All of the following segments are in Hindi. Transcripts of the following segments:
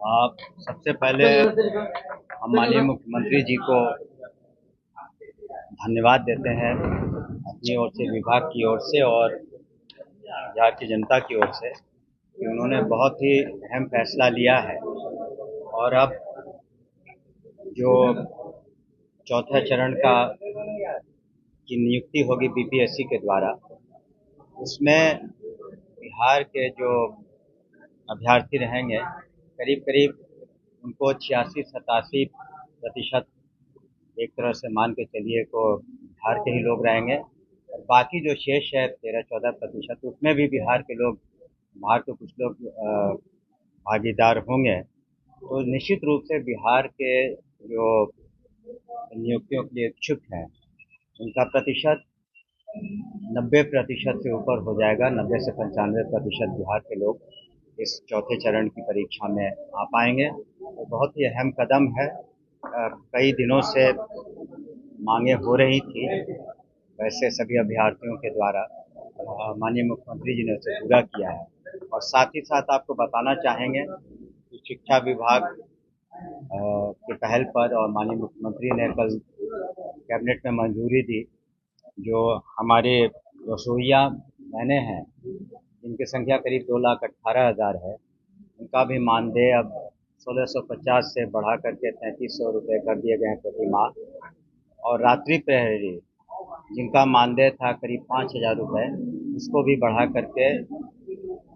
आप सबसे पहले हम माननीय मुख्यमंत्री जी को धन्यवाद देते हैं अपनी ओर से, विभाग की ओर से और यहाँ की जनता की ओर से कि उन्होंने बहुत ही अहम फैसला लिया है। और अब जो चौथे चरण का की नियुक्ति होगी बीपीएससी के द्वारा, उसमें बिहार के जो अभ्यर्थी रहेंगे करीब करीब उनको 86-87% एक तरह से मान के चलिए को बिहार के ही लोग रहेंगे। और बाकी जो शेष है 13-14% उसमें भी बिहार के लोग, बाहर के कुछ लोग भागीदार होंगे। तो निश्चित रूप से बिहार के जो नियुक्तियों के लिए इच्छुक हैं उनका प्रतिशत 90% से ऊपर हो जाएगा। 90 से 95% बिहार के लोग इस चौथे चरण की परीक्षा में आ पाएंगे। तो बहुत ही अहम कदम है। कई दिनों से मांगे हो रही थी वैसे सभी अभ्यर्थियों के द्वारा, माननीय मुख्यमंत्री जी ने उसे पूरा किया है। और साथ ही साथ आपको बताना चाहेंगे कि शिक्षा विभाग की पहल पर और माननीय मुख्यमंत्री ने कल कैबिनेट में मंजूरी दी, जो हमारे रसोइया बहनें हैं जिनकी संख्या करीब 2,18,000 है, उनका भी मानदेय अब 1650 से बढ़ा करके 3300 रुपये कर दिए गए हैं प्रति माह। और रात्रि प्रहरी जिनका मानदेय था करीब 5,000 रुपये, उसको भी बढ़ा करके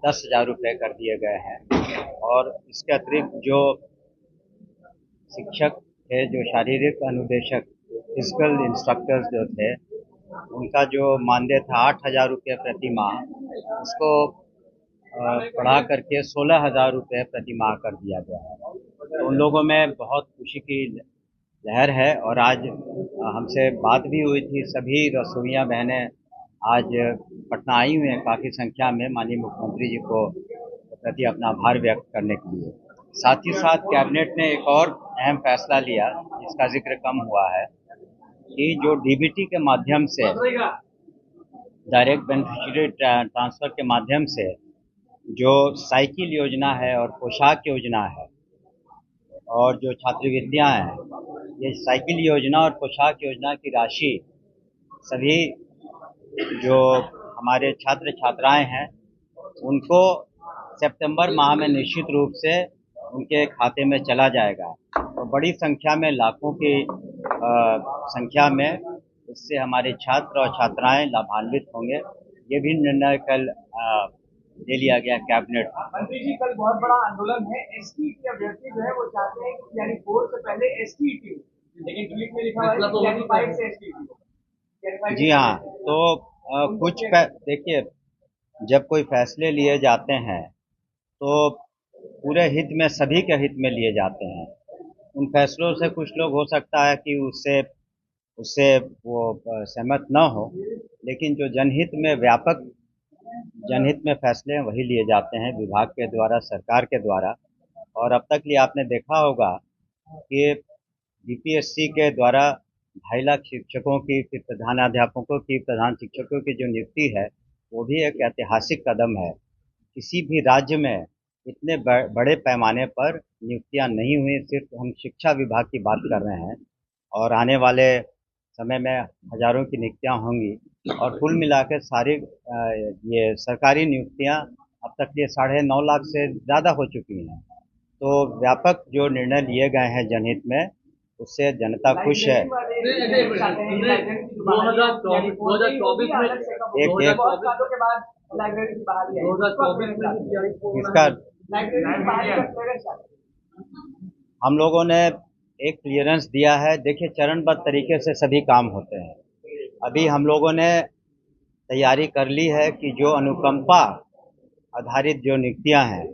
10,000 रुपये कर दिए गए हैं। और इसके अतिरिक्त जो शिक्षक थे, जो शारीरिक अनुदेशक फिजिकल इंस्ट्रक्टर्स जो थे, उनका जो मानदेय था 8,000 रुपये प्रति माह, उसको बढ़ा करके 16,000 रुपये प्रति माह कर दिया गया है। तो उन लोगों में बहुत खुशी की लहर है। और आज हमसे बात भी हुई थी, सभी रसोइया बहनें आज पटना आई हुई हैं काफ़ी संख्या में माननीय मुख्यमंत्री जी को प्रति अपना आभार व्यक्त करने के लिए। साथ ही साथ कैबिनेट ने एक और अहम फैसला लिया जिसका जिक्र कम हुआ है कि जो डीबीटी के माध्यम से, डायरेक्ट बेनिफिशियरी ट्रांसफर के माध्यम से जो साइकिल योजना है और पोशाक योजना है और जो छात्रवृत्तियां हैं, ये साइकिल योजना और पोशाक योजना की राशि सभी जो हमारे छात्र छात्राएं हैं उनको सितंबर माह में निश्चित रूप से उनके खाते में चला जाएगा। तो बड़ी संख्या में, लाखों की संख्या में इससे हमारे छात्र और छात्राएं लाभान्वित होंगे। ये भी निर्णय कल ले लिया गया कैबिनेट। मंत्री जी, कल बहुत बड़ा आंदोलन है, एसटीईटी अभ्यर्थी जो है वो चाहते हैं कि यानी 4 से पहले एसटीईटी, लेकिन ट्वीट में लिखा हुआ है यानी 5 से एसटीईटी। जी हाँ, तो देखिए, जब कोई फैसले लिए जाते हैं तो पूरे हित में, सभी के हित में लिए जाते हैं। उन फैसलों से कुछ लोग हो सकता है कि उससे उससे वो सहमत न हो, लेकिन जो जनहित में, व्यापक जनहित में फैसले हैं वही लिए जाते हैं विभाग के द्वारा, सरकार के द्वारा। और अब तक लिए आपने देखा होगा कि बीपीएससी के द्वारा 2.5 लाख शिक्षकों की, फिर प्रधानाध्यापकों की, प्रधान शिक्षकों की जो नियुक्ति है वो भी एक ऐतिहासिक कदम है। किसी भी राज्य में इतने बड़े पैमाने पर नियुक्तियां नहीं हुई। सिर्फ हम शिक्षा विभाग की बात कर रहे हैं और आने वाले समय में हजारों की नियुक्तियां होंगी। और कुल मिलाकर सारी ये सरकारी नियुक्तियां अब तक ये 9.5 लाख से ज़्यादा हो चुकी हैं। तो व्यापक जो निर्णय लिए गए हैं जनहित में, उससे जनता खुश है। इसका हम लोगों ने एक क्लियरेंस दिया है। देखिए, चरणबद्ध तरीके से सभी काम होते हैं। अभी हम लोगों ने तैयारी कर ली है कि जो अनुकंपा आधारित जो नियुक्तियां हैं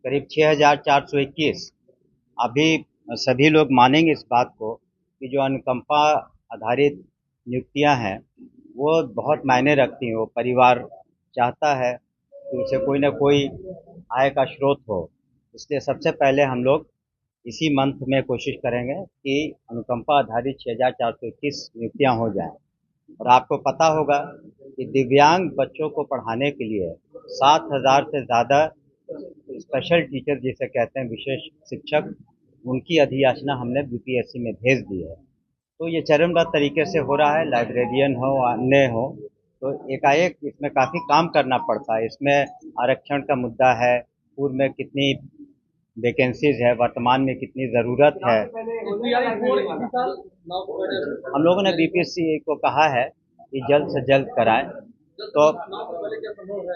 करीब 6,421, अभी सभी लोग मानेंगे इस बात को कि जो अनुकंपा आधारित नियुक्तियां हैं वो बहुत मायने रखती हैं। वो परिवार चाहता है कि उसे कोई ना कोई आय का स्रोत हो, इसलिए सबसे पहले हम लोग इसी मंथ में कोशिश करेंगे कि अनुकंपा आधारित 6,421 नियुक्तियां हो जाएं। और आपको पता होगा कि दिव्यांग बच्चों को पढ़ाने के लिए 7,000 से ज़्यादा स्पेशल टीचर जिसे कहते हैं, विशेष शिक्षक, उनकी अधियाचना हमने बीपीएससी में भेज दी है। तो ये चरणबद्ध तरीके से हो रहा है, लाइब्रेरियन हो अन्य हो, तो एकाएक इसमें काफ़ी काम करना पड़ता है। इसमें आरक्षण का मुद्दा है, पूर्व में कितनी वैकेंसीज है, वर्तमान में कितनी ज़रूरत है। हम लोगों ने बीपीएससी को कहा है कि जल्द से जल्द कराएं, तो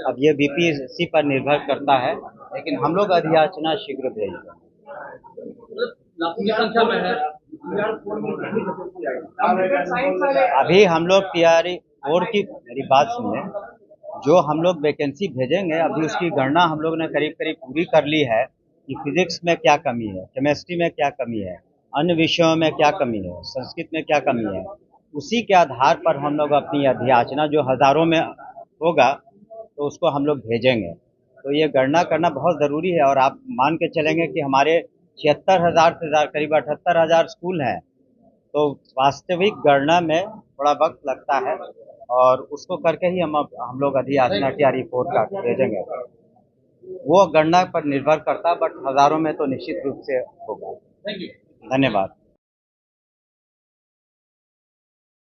अब ये बीपीएससी पर निर्भर करता है, लेकिन हम लोग अधियाचना शीघ्र भेजेंगे। अभी हम लोग तैयारी बोर्ड की, मेरी बात सुनिए, जो हम लोग वैकेंसी भेजेंगे अभी उसकी गणना हम लोग ने करीब करीब पूरी कर ली है कि फिजिक्स में क्या कमी है, केमिस्ट्री में क्या कमी है, अन्य विषयों में क्या कमी है, संस्कृत में क्या कमी है। उसी के आधार पर हम लोग अपनी अधियाचना जो हज़ारों में होगा तो उसको हम लोग भेजेंगे। तो ये गणना करना बहुत ज़रूरी है, और आप मान के चलेंगे कि हमारे 76,000 से ज़्यादा, करीब 78,000 स्कूल हैं, तो वास्तविक गणना में थोड़ा वक्त लगता है, और उसको करके ही हम लोग अधियाचना की रिपोर्ट का भेजेंगे। वो गणना पर निर्भर करता है, बट हज़ारों में तो निश्चित रूप से होगा। धन्यवाद।